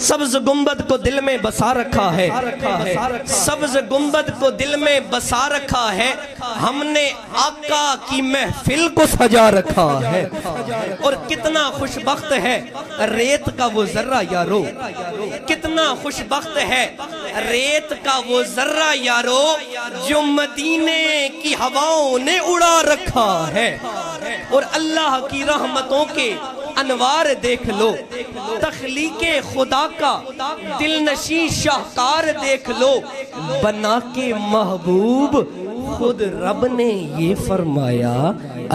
سبز گنبد کو دل میں بسا رکھا ہے، سبز گنبد کو دل میں بسا رکھا ہے، ہم نے آقا کی محفل کو سجا رکھا ہے۔ اور کتنا خوش بخت ہے ریت کا وہ ذرہ یارو، کتنا خوش بخت ہے ریت کا وہ ذرہ یارو، جو مدینے کی ہواؤں نے اڑا رکھا ہے۔ اور اللہ کی رحمتوں کے انوار دیکھ لو، تخلیق خدا کا دل نشیں شاہکار دیکھ لو، بنا کے محبوب خود رب نے یہ فرمایا،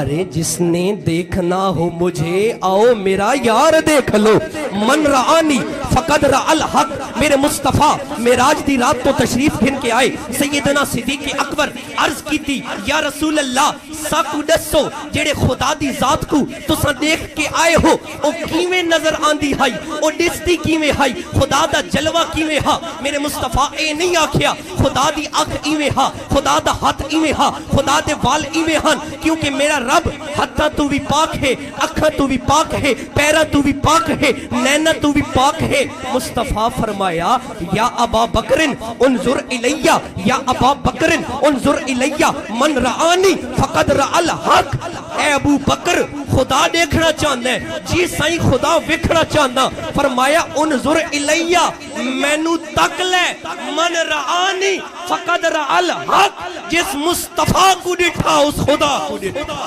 ارے جس نے دیکھنا ہو مجھے آؤ میرا یار دیکھ لو، من رآنی فقد رأى الحق۔ میرے مصطفیٰ معراج دی رات تو تشریف گھن کے آئے، سیدنا صدیق اکبر عرض کی تھی یا رسول اللہ ساکو دسو جیڑے خدا دی ذات کو تساں دیکھ کے آئے ہو او کیویں نظر آندی ہائی، او ڈستی کیویں ہائی، خدا دا جلوہ کیویں ہا۔ میرے مصطفیٰ اے نہیں آکھیا خدا دی اکھ ایویں ہا، خدا دا ہاتھ ایویں ہا، خدا دے وال ایویں ہن، کیونکہ میرا رب ہتھاں تو بھی پاک ہے، اکھاں تو بھی پاک ہے، پیراں تو بھی پاک ہے، نینا تو بھی پاک ہے۔ مصطفیٰ فرمایا یا ابا بکر انظر الیہ، یا ابا بکر انظر الیہ، من رآنی فقد رأى الحق۔ اے ابو بکر خدا دیکھنا چاہنا ہے؟ جی سائیں خدا وکھنا چاہنا۔ فرمایا انظر الیہ، مینو تک لے، من رآنی فقد رأى الحق، جس مصطفیٰ کو ڈٹھا اس خدا کو ڈٹھا۔